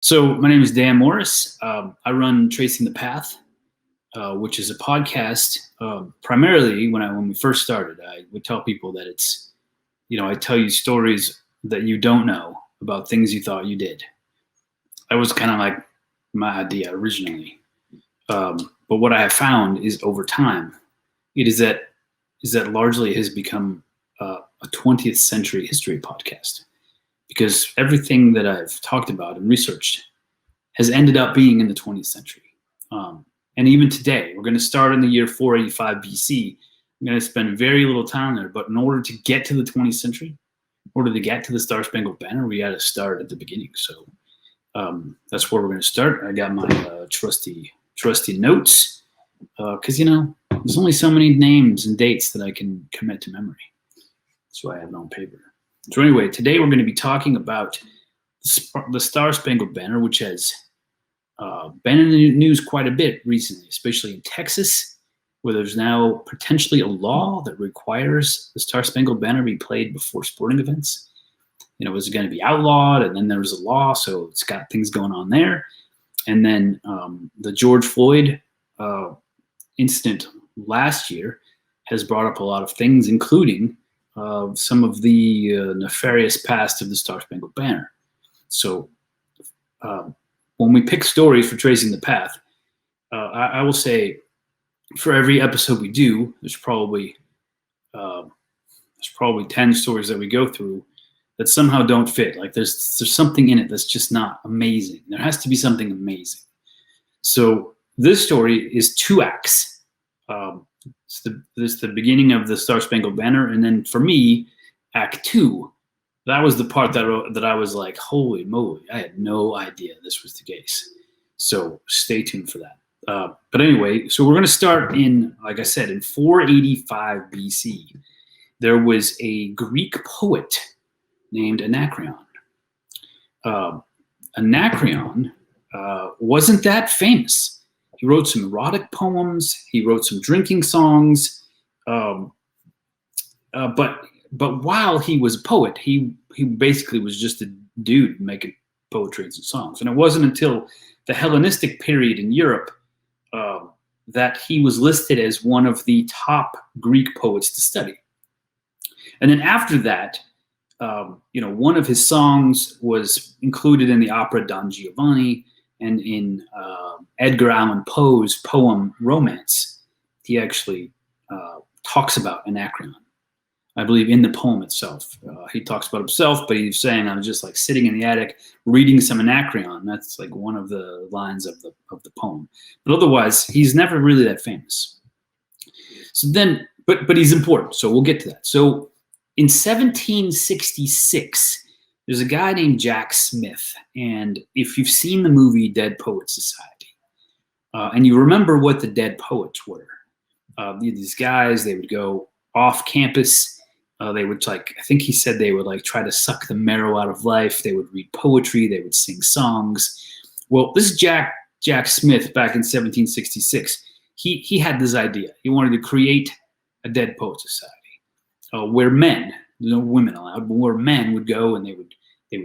So my name is Dan Morris. I run Tracing the Path, which is a podcast. Primarily, when we first started, I would tell people that I tell you stories that you don't know about things you thought you did. That was kind of like my idea originally. But what I have found is over time, is that largely it has become a 20th century history podcast. Because everything that I've talked about and researched has ended up being in the 20th century. And even today, we're going to start in the year 485 BC. I'm going to spend very little time there, but in order to get to the 20th century, in order to get to the Star-Spangled Banner, we got to start at the beginning. So that's where we're going to start. I got my trusty notes because, there's only so many names and dates that I can commit to memory. That's why I have it on paper. So anyway, today we're going to be talking about the Star-Spangled Banner, which has been in the news quite a bit recently, especially in Texas, where there's now potentially a law that requires the Star-Spangled Banner be played before sporting events. It was going to be outlawed, and then there was a law, so it's got things going on there. And then the George Floyd incident last year has brought up a lot of things, including some of the nefarious past of the Star-Spangled Banner. So when we pick stories for Tracing the Path, I will say for every episode we do, there's probably 10 stories that we go through that somehow don't fit. Like there's something in it that's just not amazing. There has to be something amazing. So this story is 2 acts. It's the beginning of the Star-Spangled Banner, and then for me, Act 2, that was the part that I was like, holy moly, I had no idea this was the case. So stay tuned for that. But anyway, so we're going to start in, like I said, in 485 BC. There was a Greek poet named Anacreon. Anacreon wasn't that famous. He wrote some erotic poems. He wrote some drinking songs. But while he was a poet, he basically was just a dude making poetry and songs. And it wasn't until the Hellenistic period in Europe that he was listed as one of the top Greek poets to study. And then after that, one of his songs was included in the opera Don Giovanni. And in Edgar Allan Poe's poem Romance, he actually talks about Anacreon. I believe in the poem itself. He talks about himself, but he's saying, I'm just like sitting in the attic reading some Anacreon. That's like one of the lines of the poem. But otherwise, he's never really that famous. So then, but he's important. So we'll get to that. So in 1766, there's a guy named Jack Smith, and if you've seen the movie Dead Poets Society, and you remember what the dead poets were, these guys, they would go off campus, they would I think he said they would try to suck the marrow out of life, they would read poetry, they would sing songs. Well, this is Jack Smith back in 1766. He had this idea. He wanted to create a Dead Poets Society where men, no women allowed, but where men would go and they would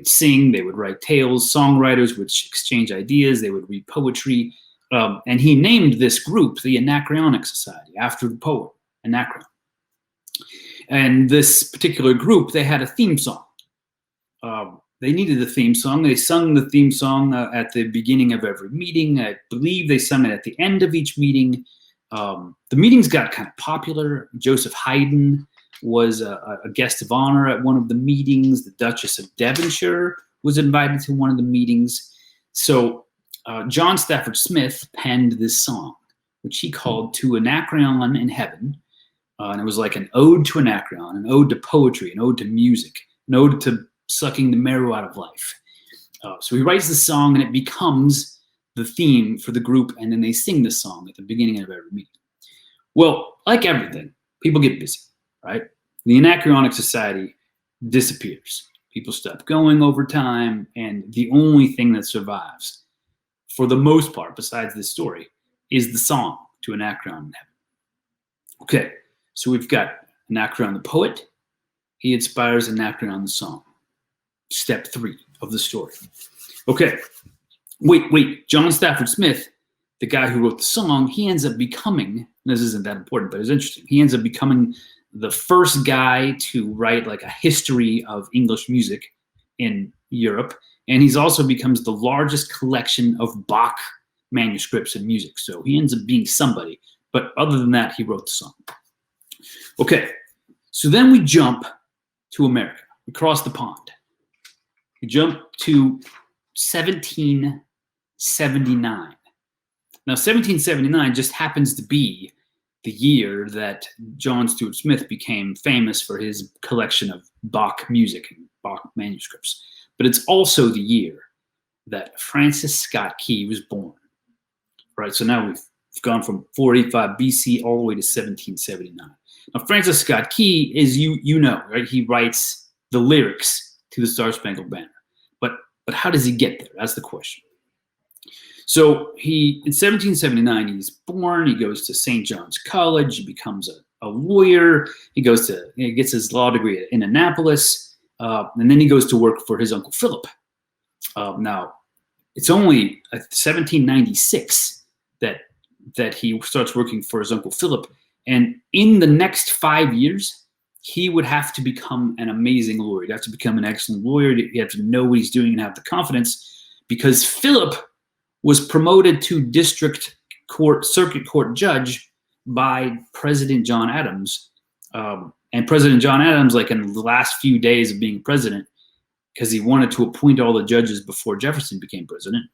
sing, they would write tales, songwriters would exchange ideas, they would read poetry. And he named this group the Anacreonic Society after the poet, Anacreon. And this particular group, they had a theme song. They needed a theme song. They sung the theme song at the beginning of every meeting. I believe they sung it at the end of each meeting. The meetings got kind of popular. Joseph Haydn was a guest of honor at one of the meetings. The Duchess of Devonshire was invited to one of the meetings. So John Stafford Smith penned this song, which he called To Anacreon in Heaven. And it was like an ode to Anacreon, an ode to poetry, an ode to music, an ode to sucking the marrow out of life. So he writes the song, and it becomes the theme for the group, and then they sing the song at the beginning of every meeting. Well, like everything, people get busy. Right? The Anacreonic Society disappears. People stop going over time, and the only thing that survives, for the most part, besides this story, is the song To Anacreon in Heaven. Okay, so we've got Anacreon the poet. He inspires Anacreon the song. Step 3 of the story. Okay, Wait. John Stafford Smith, the guy who wrote the song, he ends up becoming, this isn't that important, but it's interesting, he ends up becoming the first guy to write like a history of English music in Europe. And he's also becomes the largest collection of Bach manuscripts and music. So he ends up being somebody. But other than that, he wrote the song. Okay, so then we jump to America. We cross the pond. We jump to 1779. Now, 1779 just happens to be the year that John Stuart Smith became famous for his collection of Bach music and Bach manuscripts. But it's also the year that Francis Scott Key was born. Right, so now we've gone from 485 BC all the way to 1779. Now, Francis Scott Key is, you know, right? He writes the lyrics to the Star-Spangled Banner. But how does he get there? That's the question. So in 1779, he's born. He goes to St. John's College. He becomes a lawyer. He gets his law degree in Annapolis, and then he goes to work for his Uncle Philip. Now, it's only 1796 that he starts working for his Uncle Philip, and in the next 5 years, he would have to become an amazing lawyer. He'd have to become an excellent lawyer. He'd have to know what he's doing and have the confidence, because Philip was promoted to circuit court judge by President John Adams. And President John Adams, like in the last few days of being president, because he wanted to appoint all the judges before Jefferson became president,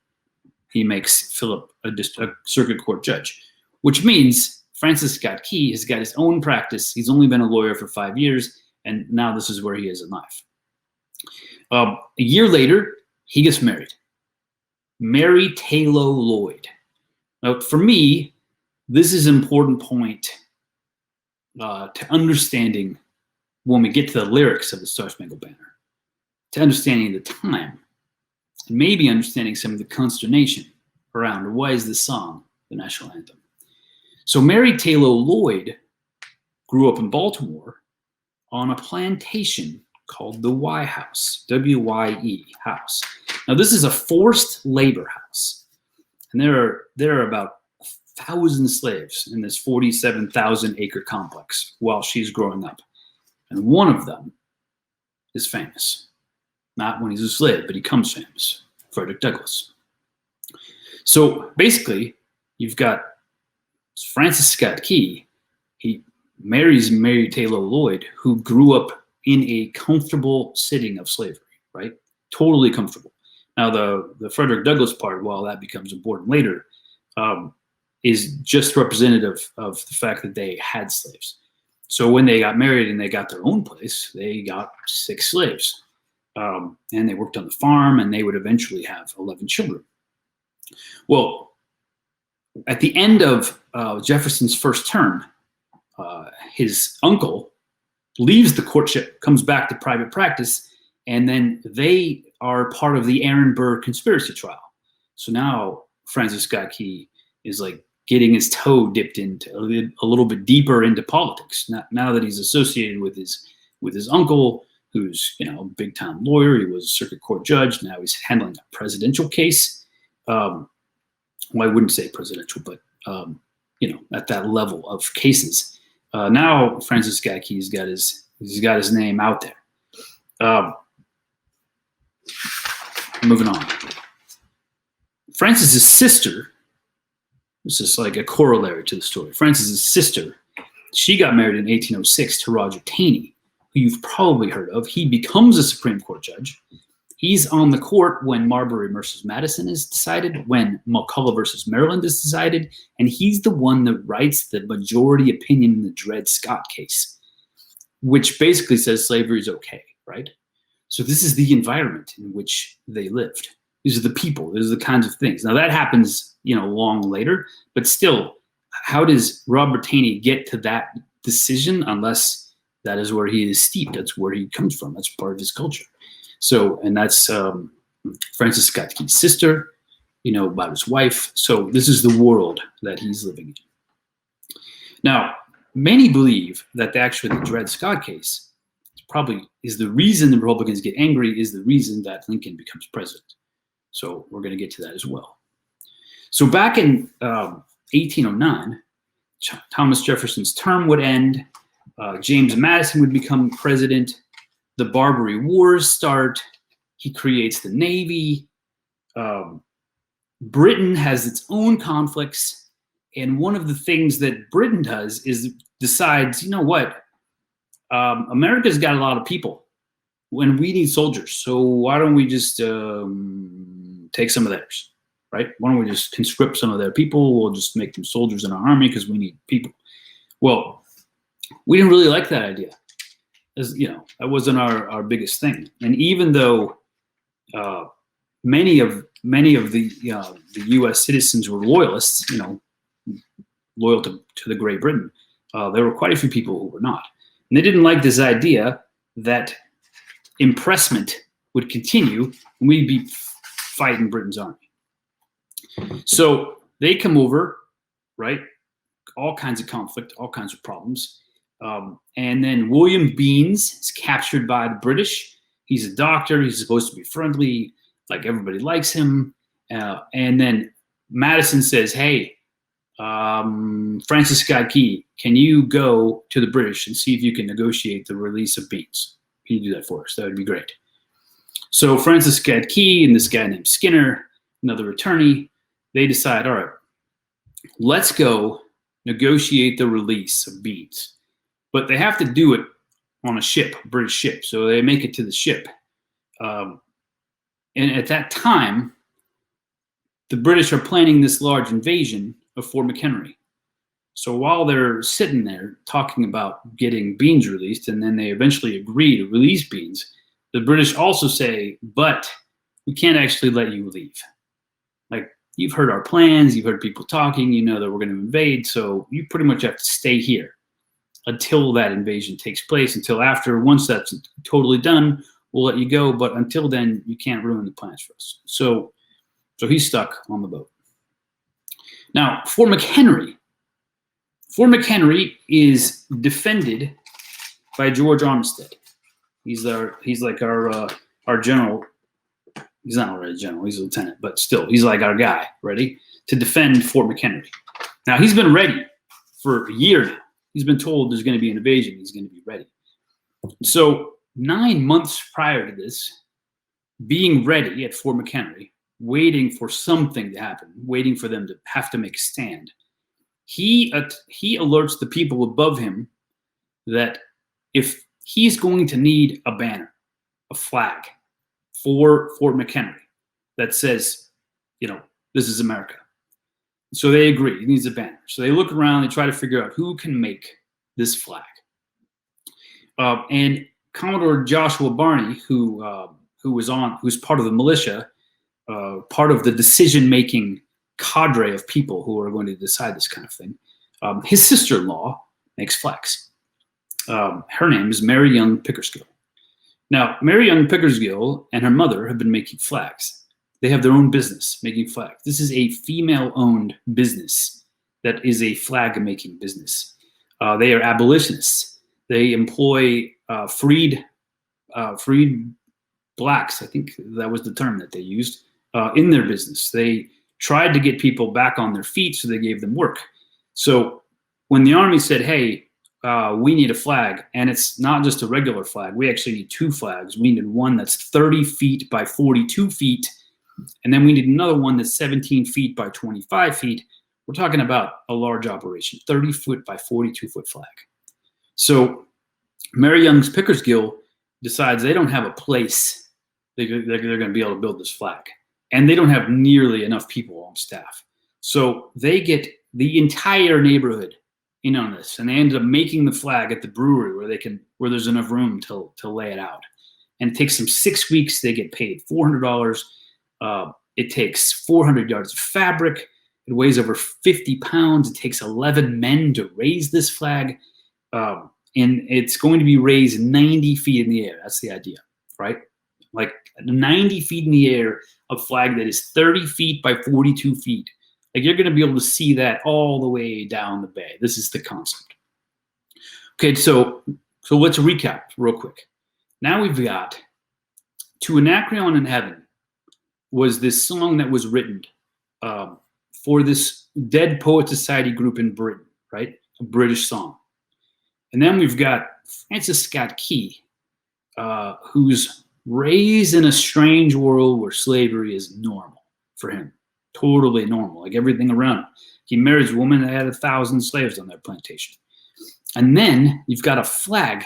he makes Philip a circuit court judge, which means Francis Scott Key has got his own practice. He's only been a lawyer for 5 years, and now this is where he is in life. A year later, he gets married. Mary Taylor Lloyd. Now, for me, this is an important point to understanding when we get to the lyrics of the Star-Spangled Banner, to understanding the time, and maybe understanding some of the consternation around why is this song the national anthem. So Mary Taylor Lloyd grew up in Baltimore on a plantation called the Y House, W-Y-E house. Now, this is a forced labor house, and there are about 1,000 slaves in this 47,000 acre complex while she's growing up. And one of them is famous. Not when he's a slave, but he becomes famous, Frederick Douglass. So basically, you've got Francis Scott Key. He marries Mary Taylor Lloyd, who grew up in a comfortable setting of slavery, right? Totally comfortable. Now, the Frederick Douglass part, while that becomes important later, is just representative of the fact that they had slaves. So when they got married and they got their own place, they got 6 slaves. And they worked on the farm, and they would eventually have 11 children. Well, at the end of Jefferson's first term, his uncle leaves the courtship, comes back to private practice, and then they are part of the Aaron Burr conspiracy trial. So now Francis Scott Key is like getting his toe dipped into a little bit deeper into politics. Now that he's associated with his uncle, who's a big time lawyer. He was a circuit court judge. Now he's handling a presidential case. Well, I wouldn't say presidential, but at that level of cases. Now Francis Scott Key's got his name out there. Moving on. Francis's sister, this is like a corollary to the story. Francis's sister, she got married in 1806 to Roger Taney, who you've probably heard of. He becomes a Supreme Court judge. He's on the court when Marbury versus Madison is decided, when McCulloch versus Maryland is decided, and he's the one that writes the majority opinion in the Dred Scott case, which basically says slavery is okay, right? So this is the environment in which they lived. These are the people. These are the kinds of things. Now that happens, long later, but still, how does Robert Taney get to that decision unless that is where he is steeped? That's where he comes from. That's part of his culture. So, and that's Francis Scott Key's sister, about his wife. So this is the world that he's living in. Now, many believe that the Dred Scott case probably is the reason the Republicans get angry, is the reason that Lincoln becomes president. So we're going to get to that as well. So back in 1809, Thomas Jefferson's term would end. James Madison would become president. The Barbary Wars start. He creates the Navy. Britain has its own conflicts. And one of the things that Britain does is decides, you know what? America's got a lot of people when we need soldiers. So why don't we just take some of theirs, right? Why don't we just conscript some of their people? We'll just make them soldiers in our army because we need people. Well, we didn't really like that idea. As you know, that wasn't our biggest thing. And even though many of the U.S. citizens were loyalists, loyal to the Great Britain, there were quite a few people who were not. And they didn't like this idea that impressment would continue and we'd be fighting Britain's army. So they come over, right? All kinds of conflict, all kinds of problems. And then William Beans is captured by the British. He's a doctor. He's supposed to be friendly. Like everybody likes him. And then Madison says, hey, Francis Scott Key, can you go to the British and see if you can negotiate the release of Beans? Can you do that for us? That would be great. So Francis Scott Key and this guy named Skinner, another attorney, they decide, all right, let's go negotiate the release of Beans. But they have to do it on a ship, a British ship. So they make it to the ship. And at that time, the British are planning this large invasion of Fort McHenry. So while they're sitting there talking about getting Beans released, and then they eventually agree to release Beans, the British also say, but we can't actually let you leave. Like, you've heard our plans, you've heard people talking, you know that we're going to invade, so you pretty much have to stay here until that invasion takes place, once that's totally done, we'll let you go, but until then, you can't ruin the plans for us. So he's stuck on the boat. Now, Fort McHenry is defended by George Armistead. He's like our general. He's not already a general, he's a lieutenant, but still, he's like our guy, ready to defend Fort McHenry. Now, he's been ready for a year now. He's been told there's going to be an invasion. He's going to be ready. So 9 months prior to this, being ready at Fort McHenry, waiting for something to happen, waiting for them to have to make a stand, he alerts the people above him that if he's going to need a banner, a flag for Fort McHenry that says, this is America. So they agree. He needs a banner. So they look around. They try to figure out who can make this flag. And Commodore Joshua Barney, who's part of the militia, part of the decision-making cadre of people who are going to decide this kind of thing, his sister-in-law makes flags. Her name is Mary Young Pickersgill. Now, Mary Young Pickersgill and her mother have been making flags. They have their own business making flags. This is a female-owned business that is a flag-making business. They are abolitionists. They employ freed blacks, I think that was the term that they used, in their business. They tried to get people back on their feet, so they gave them work. So when the army said, hey, we need a flag, and it's not just a regular flag. We actually need two flags. We need one that's 30 feet by 42 feet, and then we need another one that's 17 feet by 25 feet. We're talking about a large operation, 30-foot by 42-foot flag. So Mary Young's Pickersgill decides they don't have a place they're going to be able to build this flag, and they don't have nearly enough people on staff. So they get the entire neighborhood in on this, and they ended up making the flag at the brewery where there's enough room to lay it out. And it takes them 6 weeks. They get paid $400. It takes 400 yards of fabric. It weighs over 50 pounds. It takes 11 men to raise this flag. And it's going to be raised 90 feet in the air. That's the idea, right? Like 90 feet in the air, a flag that is 30 feet by 42 feet. Like, you're going to be able to see that all the way down the bay. This is the concept. Okay, so let's recap real quick. Now we've got to Anacreon in heaven, was this song that was written for this Dead Poet Society group in Britain, right? A British song. And then we've got Francis Scott Key, who's raised in a strange world where slavery is normal for him, totally normal, like everything around him. He marries a woman that had 1,000 slaves on their plantation. And then you've got a flag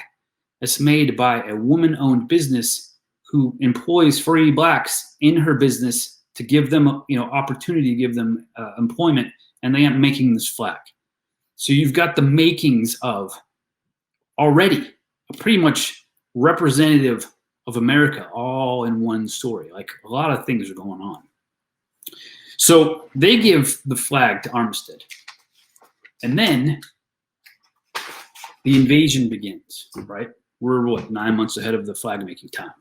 that's made by a woman-owned business who employs free blacks in her business to give them, opportunity to give them employment, and they end up making this flag. So you've got the makings of already a pretty much representative of America all in one story. Like a lot of things are going on. So they give the flag to Armistead. And then the invasion begins, right? We're 9 months ahead of the flag making time.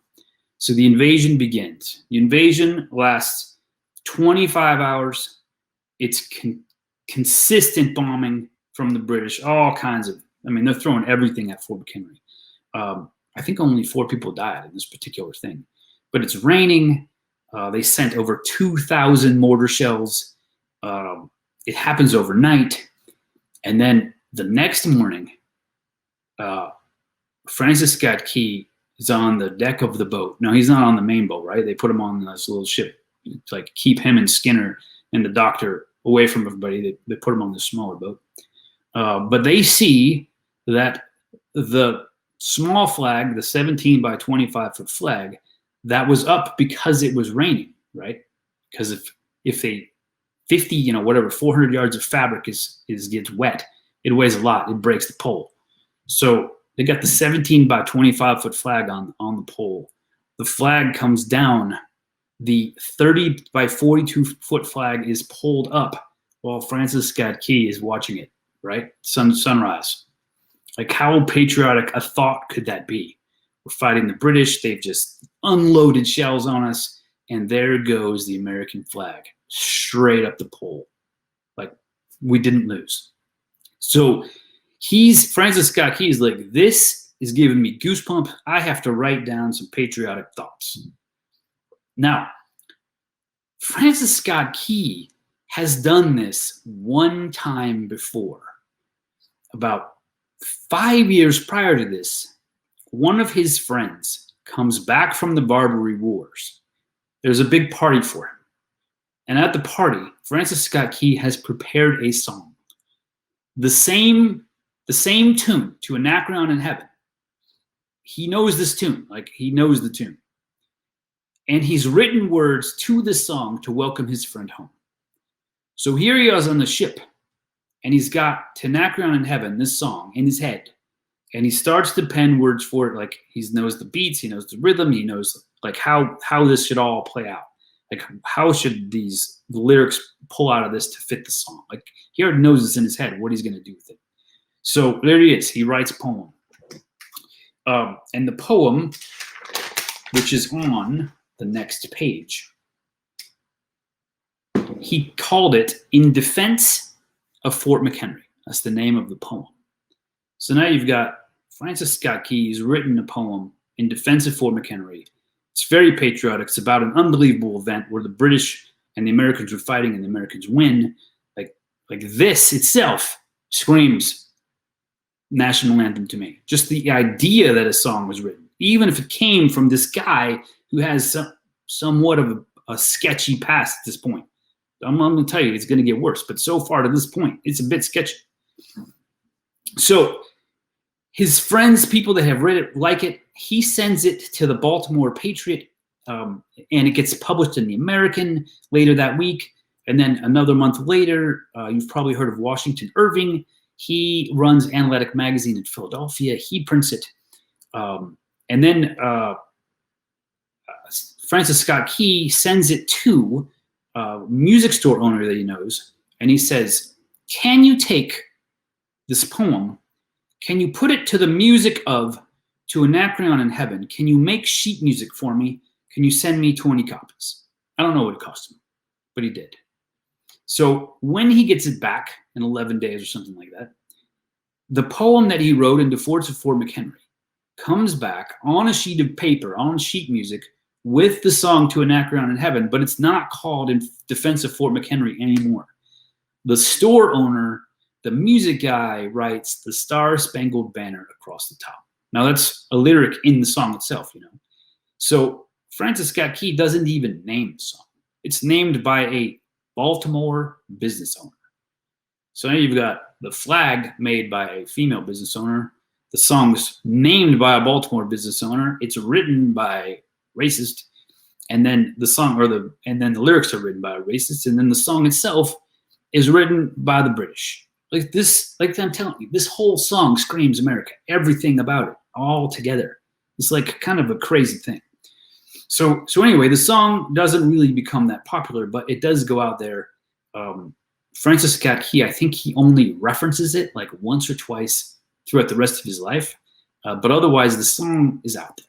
So the invasion begins. The invasion lasts 25 hours. It's consistent bombing from the British, all kinds of, they're throwing everything at Fort McHenry. I think only 4 people died in this particular thing. But it's raining. They sent over 2,000 mortar shells. It happens overnight. And then the next morning, Francis Scott Key is on the deck of the boat. No, he's not on the main boat, right? They put him on this little ship to like keep him and Skinner and the doctor away from everybody. They put him on this smaller boat. But they see that the small flag, the 17 by 25 foot flag, that was up because it was raining, right? Because if a 50, 400 yards of fabric gets wet, it weighs a lot. It breaks the pole. So they got the 17 by 25 foot flag on the pole. The flag comes down. The 30 by 42 foot flag is pulled up while Francis Scott Key is watching it, right? Sunrise. Like how patriotic a thought could that be? We're fighting the British. They've just unloaded shells on us. And there goes the American flag straight up the pole. Like we didn't lose. So Francis Scott Key is like, this is giving me goosebumps. I have to write down some patriotic thoughts. Now, Francis Scott Key has done this one time before. About 5 years prior to this, one of his friends comes back from the Barbary Wars. There's a big party for him. And at the party, Francis Scott Key has prepared a song. The same tune, To a Knack Around in Heaven. He knows this tune, like he knows the tune. And he's written words to this song to welcome his friend home. So here he is on the ship, and he's got To Knack Around in Heaven, this song, in his head. And he starts to pen words for it, like he knows the beats, he knows the rhythm, he knows like how this should all play out. Like how should the lyrics pull out of this to fit the song? Like he already knows this in his head, what he's going to do with it. So there he is. He writes a poem. And the poem, which is on the next page, he called it In Defense of Fort McHenry. That's the name of the poem. So now you've got Francis Scott Key has written a poem in defense of Fort McHenry. It's very patriotic. It's about an unbelievable event where the British and the Americans were fighting and the Americans win. Like this itself screams national anthem to me. Just the idea that a song was written, even if it came from this guy who has somewhat of a sketchy past at this point. I'm going to tell you, it's going to get worse. But so far to this point, it's a bit sketchy. So his friends, people that have read it, like it, he sends it to the Baltimore Patriot, and it gets published in the American later that week. And then another month later, you've probably heard of Washington Irving. He runs Analytic Magazine in Philadelphia. He prints it. And then Francis Scott Key sends it to a music store owner that he knows. And he says, can you take this poem, can you put it to the music of To a Knack Around in Heaven? Can you make sheet music for me? Can you send me 20 copies? I don't know what it cost him, but he did. So when he gets it back in 11 days or something like that, the poem that he wrote in Defense of Fort McHenry comes back on a sheet of paper, on sheet music, with the song To a Anachron in Heaven, but it's not called In Defense of Fort McHenry anymore. The store owner, the music guy, writes the Star-Spangled Banner across the top. Now that's a lyric in the song itself, you know. So Francis Scott Key doesn't even name the song. It's named by a Baltimore business owner. So now you've got the flag made by a female business owner. The song's named by a Baltimore business owner. It's written by a racist, and then the lyrics are written by a racist, and then the song itself is written by the British. Like I'm telling you, this whole song screams America. Everything about it, all together. It's like kind of a crazy thing. So anyway, the song doesn't really become that popular, but it does go out there. Francis Scott Key, I think he only references it like once or twice throughout the rest of his life, but otherwise the song is out there.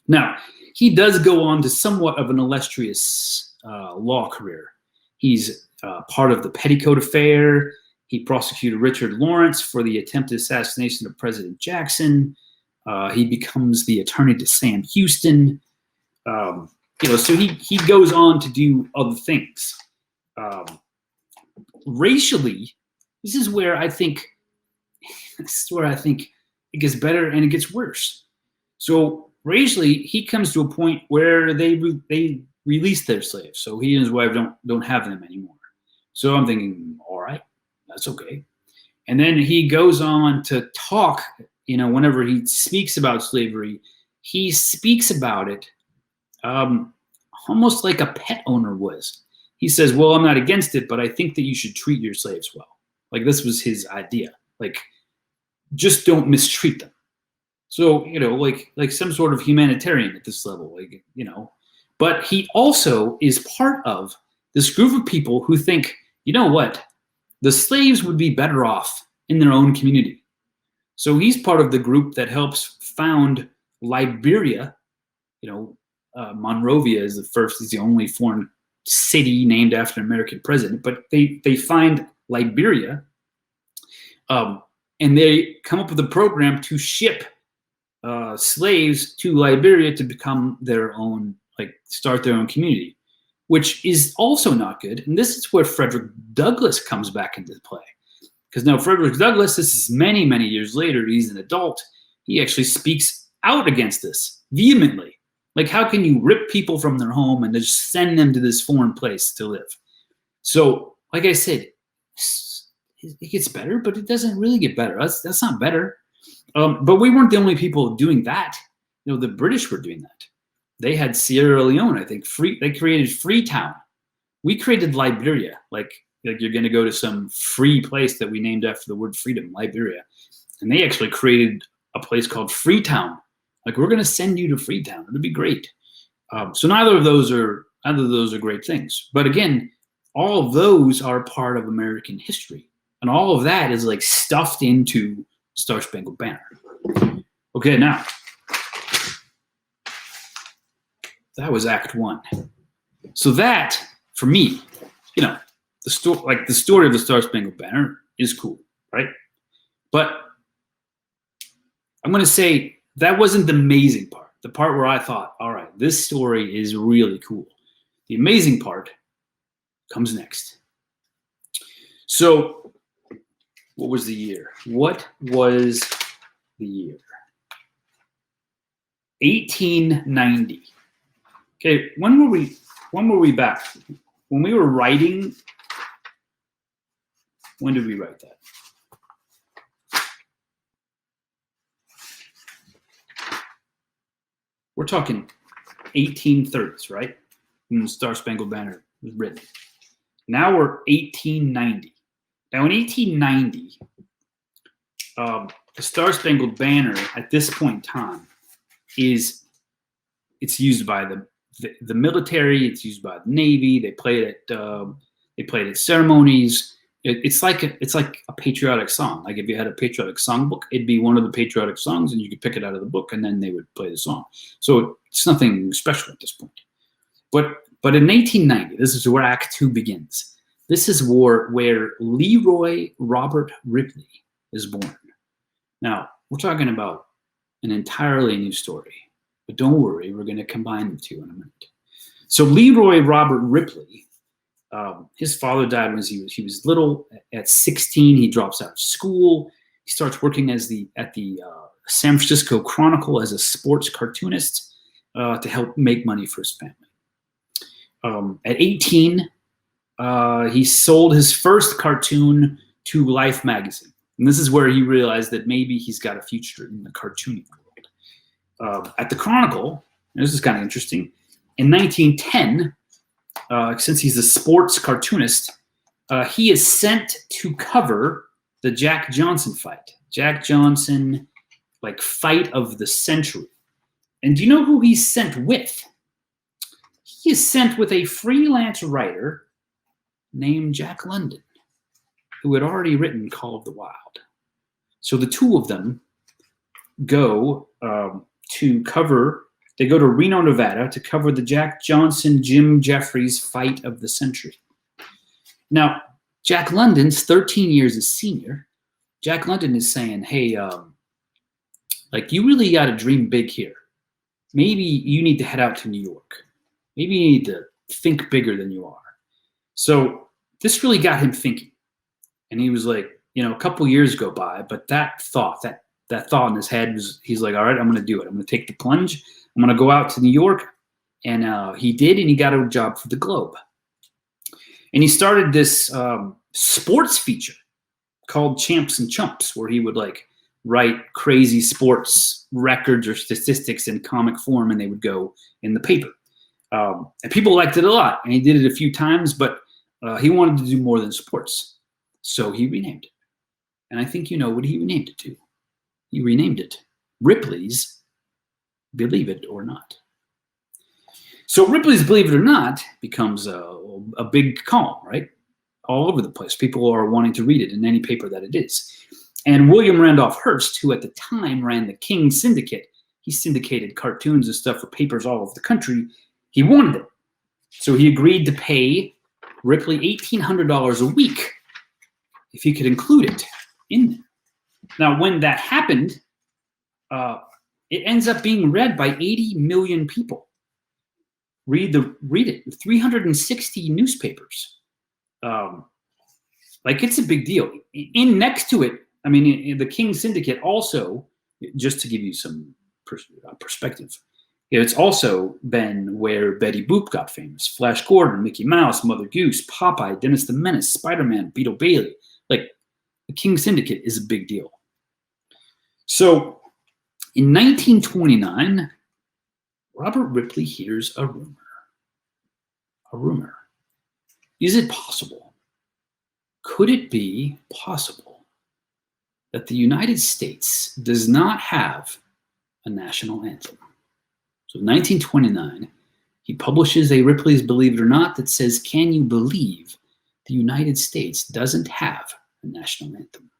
Now, he does go on to somewhat of an illustrious law career. He's part of the Petticoat Affair. He prosecuted Richard Lawrence for the attempted assassination of President Jackson. He becomes the attorney to Sam Houston. So he goes on to do other things. Racially, this is where I think it gets better and it gets worse. So racially, he comes to a point where they release their slaves. So he and his wife don't have them anymore. So I'm thinking, all right, that's okay. And then he goes on to talk, whenever he speaks about slavery, he speaks about it almost like a pet owner was. He says, well, I'm not against it, but I think that you should treat your slaves well. Like this was his idea. Like, just don't mistreat them. So, like some sort of humanitarian at this level, But he also is part of this group of people who think, you know what? The slaves would be better off in their own community. So he's part of the group that helps found Liberia. Monrovia is the only foreign city named after an American president, but they find Liberia, and they come up with a program to ship slaves to Liberia to become their own, start their own community, which is also not good. And this is where Frederick Douglass comes back into play. Because now Frederick Douglass, this is many, many years later, he's an adult, he actually speaks out against this vehemently. Like, how can you rip people from their home and just send them to this foreign place to live? So, like I said, it gets better, but it doesn't really get better. That's not better. But we weren't the only people doing that. The British were doing that. They had Sierra Leone, I think. They created Freetown. We created Liberia. Like you're going to go to some free place that we named after the word freedom, Liberia. And they actually created a place called Freetown. Like, we're going to send you to Freetown. It'll be great. So neither of those are great things. But again, all of those are part of American history. And all of that is like stuffed into Star-Spangled Banner. Okay, now, that was Act 1. So that, for me, the story of the Star-Spangled Banner is cool, right? But I'm going to say that wasn't the amazing part. The part where I thought, all right, this story is really cool. The amazing part comes next. So, what was the year? 1890. Okay, when were we back? When we were writing, when did we write that? We're talking 1830s, right? When the Star-Spangled Banner was written. Now we're 1890. Now in 1890, the Star-Spangled Banner at this point in time it's used by the military. It's used by the Navy. They play it at ceremonies. It's like a patriotic song. Like if you had a patriotic songbook, it'd be one of the patriotic songs, and you could pick it out of the book, and then they would play the song. So it's nothing special at this point. But in 1890, this is where Act 2 begins. This is where Leroy Robert Ripley is born. Now, we're talking about an entirely new story. But don't worry, we're going to combine the two in a minute. So Leroy Robert Ripley, his father died when he was little. At 16, he drops out of school. He starts working at the San Francisco Chronicle as a sports cartoonist to help make money for his family. At 18, he sold his first cartoon to Life magazine. And this is where he realized that maybe he's got a future in the cartooning world. At the Chronicle, and this is kind of interesting, in 1910, since he's a sports cartoonist, he is sent to cover the Jack Johnson fight. Jack Johnson, like, fight of the century. And do you know who he's sent with? He is sent with a freelance writer named Jack London, who had already written Call of the Wild. So the two of them go to cover. They go to Reno, Nevada to cover the Jack Johnson, Jim Jeffries fight of the century. Now, Jack London's 13 years his senior. Jack London is saying, hey, like, you really got to dream big here. Maybe you need to head out to New York. Maybe you need to think bigger than you are. So this really got him thinking. And he was like, a couple years go by, but that thought in his head was, he's like, all right, I'm going to do it. I'm going to take the plunge. I'm going to go out to New York. And he did, and he got a job for the Globe. And he started this sports feature called Champs and Chumps, where he would, like, write crazy sports records or statistics in comic form, and they would go in the paper. And people liked it a lot, and he did it a few times, but he wanted to do more than sports. So he renamed it. And I think you know what he renamed it to. He renamed it Ripley's Believe It or Not. So Ripley's Believe It or Not becomes a big column, right? All over the place. People are wanting to read it in any paper that it is. And William Randolph Hearst, who at the time ran the King Syndicate, he syndicated cartoons and stuff for papers all over the country. He wanted it. So he agreed to pay Ripley $1,800 a week if he could include it in there. Now, when that happened, it ends up being read by 80 million people. Read it. 360 newspapers. Like, it's a big deal. In next to it, I mean, the King Syndicate also, just to give you some perspective, it's also been where Betty Boop got famous. Flash Gordon, Mickey Mouse, Mother Goose, Popeye, Dennis the Menace, Spider-Man, Beetle Bailey. Like, the King Syndicate is a big deal. So, in 1929, Robert Ripley hears a rumor. A rumor. Is it possible? Could it be possible that the United States does not have a national anthem? So in 1929, he publishes a Ripley's Believe It or Not that says, can you believe the United States doesn't have a national anthem?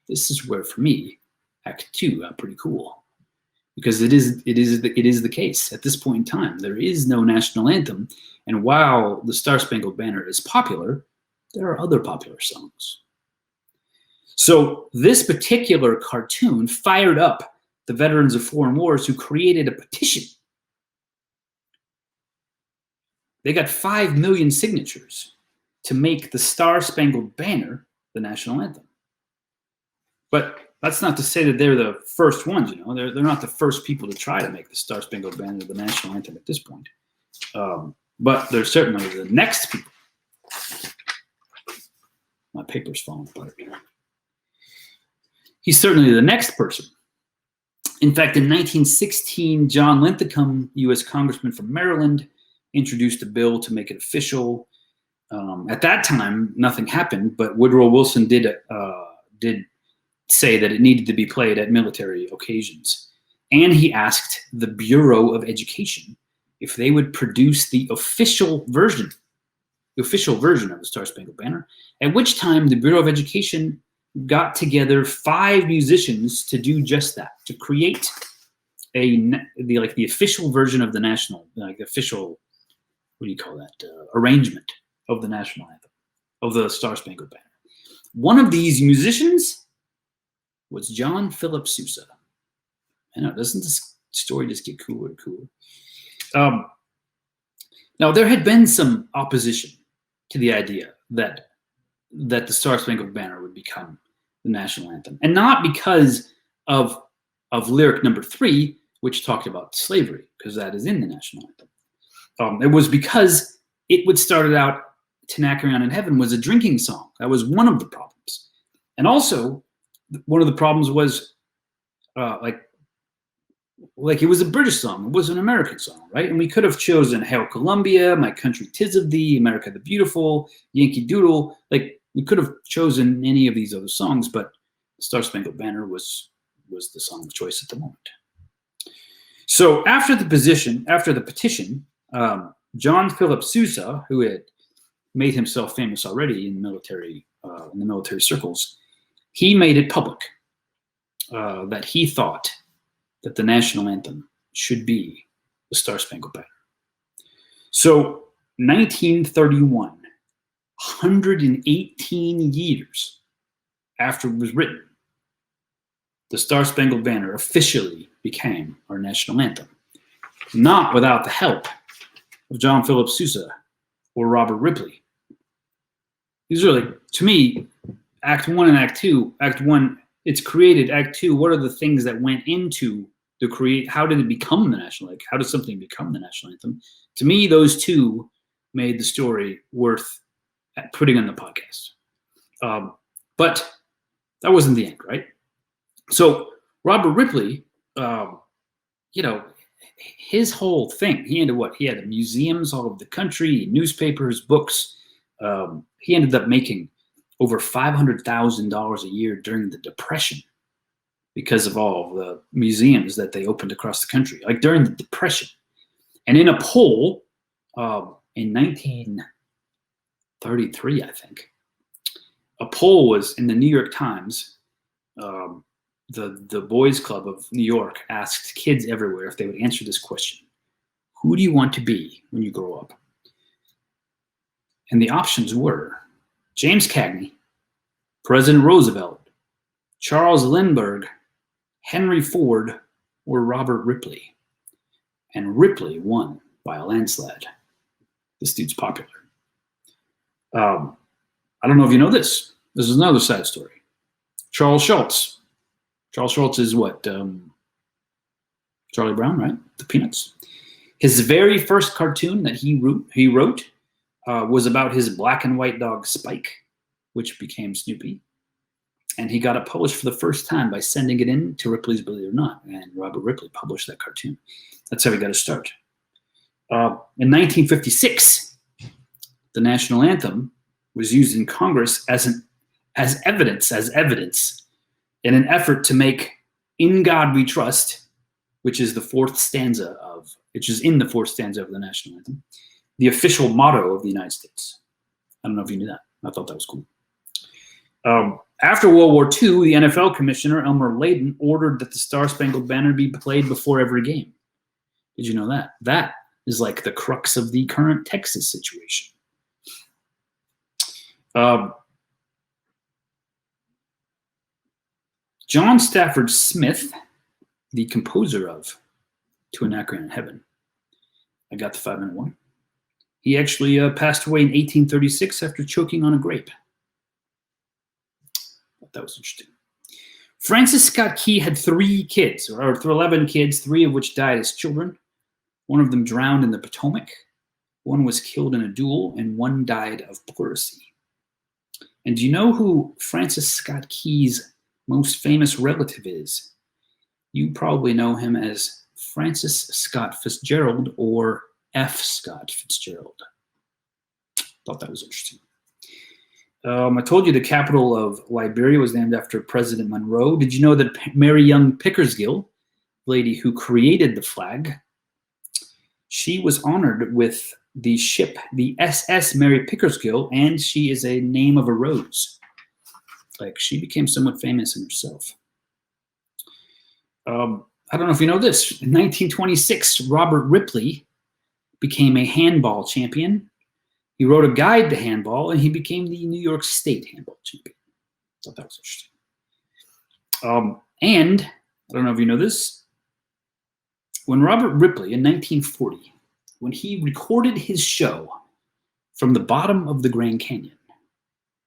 This is where, for me, Act 2 got pretty cool. Because it is the case. At this point in time, there is no national anthem. And while the Star-Spangled Banner is popular, there are other popular songs. So this particular cartoon fired up the veterans of foreign wars, who created a petition. They got 5 million signatures to make the Star-Spangled Banner the national anthem. But that's not to say that they're the first ones, They're not the first people to try to make the Star-Spangled Banner the national anthem at this point. But they're certainly the next people. My paper's falling apart here. He's certainly the next person. In fact, in 1916, John Linthicum, U.S. Congressman from Maryland, introduced a bill to make it official. At that time, nothing happened, but Woodrow Wilson did say that it needed to be played at military occasions. And he asked the Bureau of Education if they would produce the official version of the Star-Spangled Banner, at which time the Bureau of Education got together 5 musicians to do just that, to create the official version of the national, official, arrangement of the national anthem, of the Star-Spangled Banner. One of these musicians was John Philip Sousa. I know, doesn't this story just get cooler and cooler. Now, there had been some opposition to the idea that the Star-Spangled Banner would become the national anthem, and not because of lyric number 3, which talked about slavery, because that is in the national anthem. It was because it would started out, "Tanakeron in Heaven" was a drinking song. That was one of the problems, and also one of the problems was like it was a British song. It was an American song, right? And we could have chosen "Hail Columbia," "My Country 'Tis of Thee," "America the Beautiful," "Yankee Doodle." Like, we could have chosen any of these other songs, but "Star-Spangled Banner" was the song of choice at the moment. So after the petition, John Philip Sousa, who had made himself famous already in the military circles, he made it public that he thought that the national anthem should be the Star-Spangled Banner. So 1931, 118 years after it was written, the Star-Spangled Banner officially became our national anthem, not without the help of John Philip Sousa or Robert Ripley. These are, like, to me, Act 1 and Act 2. Act 1, it's created. Act 2, what are the things that went into the create? How did it become the national? Like, how does something become the national anthem? To me, those two made the story worth putting on the podcast. But that wasn't the end, right? So Robert Ripley, his whole thing, he had museums all over the country, newspapers, books. He ended up making over $500,000 a year during the Depression because of all the museums that they opened across the country, like during the Depression. And in a poll in 1933, I think, a poll was in the New York Times. The Boys Club of New York asked kids everywhere if they would answer this question: who do you want to be when you grow up? And the options were James Cagney, President Roosevelt, Charles Lindbergh, Henry Ford, or Robert Ripley. And Ripley won by a landslide. This dude's popular. I don't know if you know this. This is another side story. Charles Schulz. Charles Schulz is what? Charlie Brown, right? The Peanuts. His very first cartoon that he wrote was about his black and white dog Spike, which became Snoopy. And he got it published for the first time by sending it in to Ripley's Believe It or Not. And Robert Ripley published that cartoon. That's how he got his start. In 1956, the national anthem was used in Congress as evidence in an effort to make "In God We Trust," which is in the fourth stanza of the national anthem, the official motto of the United States. I don't know if you knew that. I thought that was cool. After World War II, the NFL commissioner, Elmer Layden, ordered that the Star-Spangled Banner be played before every game. Did you know that? That is like the crux of the current Texas situation. John Stafford Smith, the composer of "To an Akron in Heaven," I got the 5-minute one. He actually passed away in 1836 after choking on a grape. That was interesting. Francis Scott Key had 3 kids, or 11 kids, 3 of which died as children. One of them drowned in the Potomac. One was killed in a duel, and one died of pleurisy. And do you know who Francis Scott Key's most famous relative is? You probably know him as Francis Scott Fitzgerald, or F. Scott Fitzgerald. Thought that was interesting. I told you the capital of Liberia was named after President Monroe. Did you know that Mary Young Pickersgill, lady who created the flag, she was honored with the ship, the SS Mary Pickersgill, and she is a name of a rose. Like, she became somewhat famous in herself. I don't know if you know this. In 1926, Robert Ripley became a handball champion. He wrote a guide to handball, and he became the New York State handball champion. I thought that was interesting. And I don't know if you know this. When Robert Ripley in 1940, when he recorded his show from the bottom of the Grand Canyon,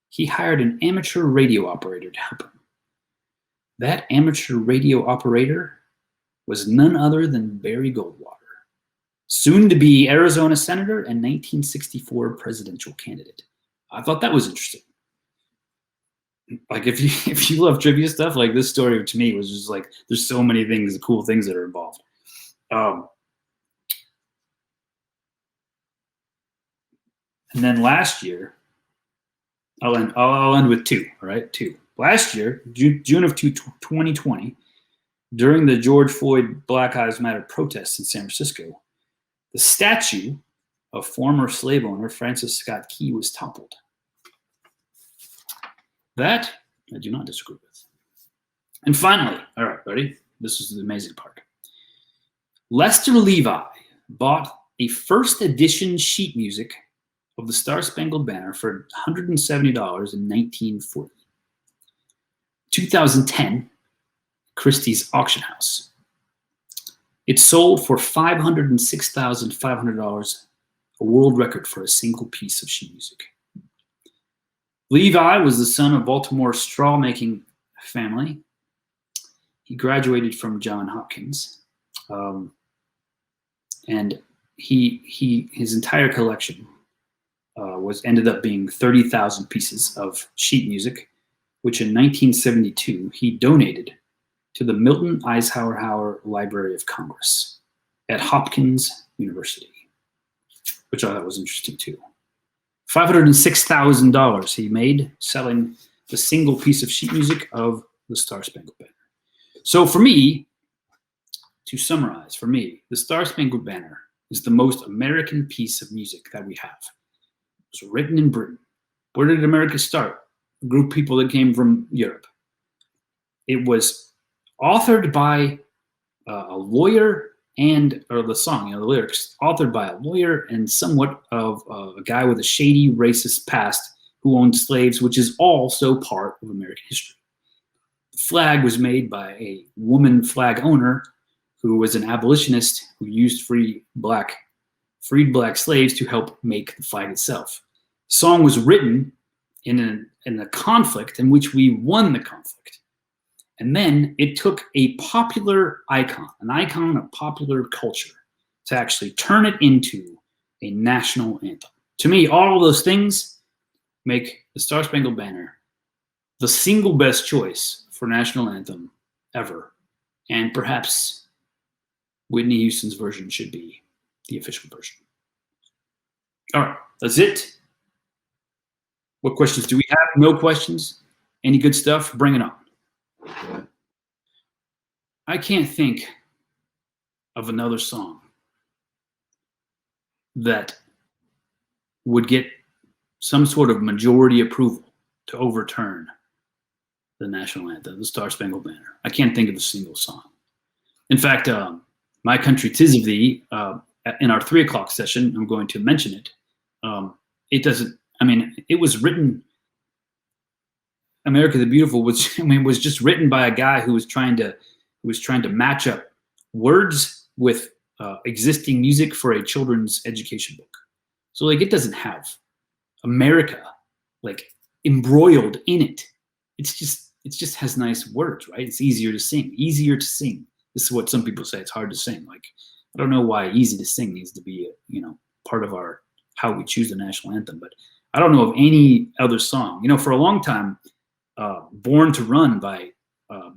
he hired an amateur radio operator to help him. That amateur radio operator was none other than Barry Goldwater, soon to be Arizona Senator and 1964 presidential candidate. I thought that was interesting. Like if you love trivia stuff, like this story to me was just like there's so many things, cool things that are involved. And then last year, I'll end with two. All right, two. Last year, June of 2020, during the George Floyd Black Lives Matter protests in San Francisco, the statue of former slave owner Francis Scott Key was toppled. That I do not disagree with. And finally, all right, ready? This is the amazing part. Lester Levi bought a first edition sheet music of the Star-Spangled Banner for $170 in 1940. 2010, Christie's auction house. It sold for $506,500, a world record for a single piece of sheet music. Levi was the son of Baltimore straw-making family. He graduated from Johns Hopkins, and his entire collection ended up being 30,000 pieces of sheet music, which in 1972 he donated to the Milton Eisenhower Library of Congress at Hopkins University, which I thought was interesting too. $506,000 he made selling the single piece of sheet music of the Star-Spangled Banner. So for me, to summarize, for me, the Star-Spangled Banner is the most American piece of music that we have. It was written in Britain. Where did America start? A group of people that came from Europe. It was authored by a lawyer or the song, the lyrics, authored by a lawyer and somewhat of a guy with a shady racist past who owned slaves, which is also part of American history. The flag was made by a woman flag owner who was an abolitionist who used freed black slaves to help make the flag itself. The song was written in a conflict in which we won the conflict. And then it took a popular icon, an icon of popular culture, to actually turn it into a national anthem. To me, all of those things make the Star-Spangled Banner the single best choice for national anthem ever. And perhaps Whitney Houston's version should be the official version. All right, that's it. What questions do we have? No questions? Any good stuff? Bring it on. I can't think of another song that would get some sort of majority approval to overturn the national anthem, the Star-Spangled Banner. I can't think of a single song. In fact, My Country 'Tis of Thee, in our 3 o'clock session, I'm going to mention it. It doesn't, it was written, America the Beautiful was just written by a guy who was trying to match up words with existing music for a children's education book. So like it doesn't have America like embroiled in it. It just has nice words, right? It's easier to sing. This is what some people say. It's hard to sing. Like I don't know why easy to sing needs to be part of our how we choose the national anthem, but I don't know of any other song. For a long time, Born to Run by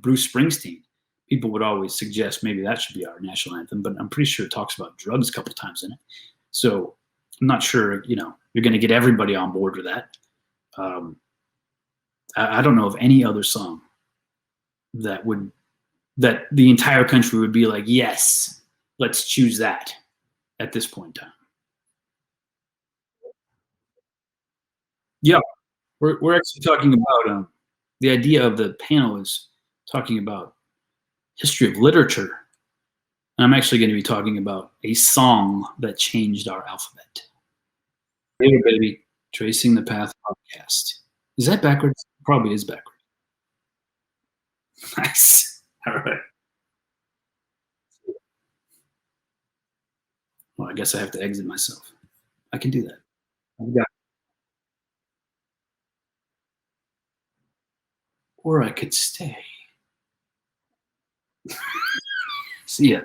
Bruce Springsteen, people would always suggest maybe that should be our national anthem, but I'm pretty sure it talks about drugs a couple times in it. So I'm not sure, you're going to get everybody on board with that. I don't know of any other song that the entire country would be like, yes, let's choose that at this point in time. Yeah, we're actually talking about the idea of the panel is talking about history of literature. And I'm actually going to be talking about a song that changed our alphabet. Hey, baby, Tracing the Path podcast. Is that backwards? Probably is backwards. Nice. All right. I guess I have to exit myself. I can do that. I've got, or I could stay. See ya.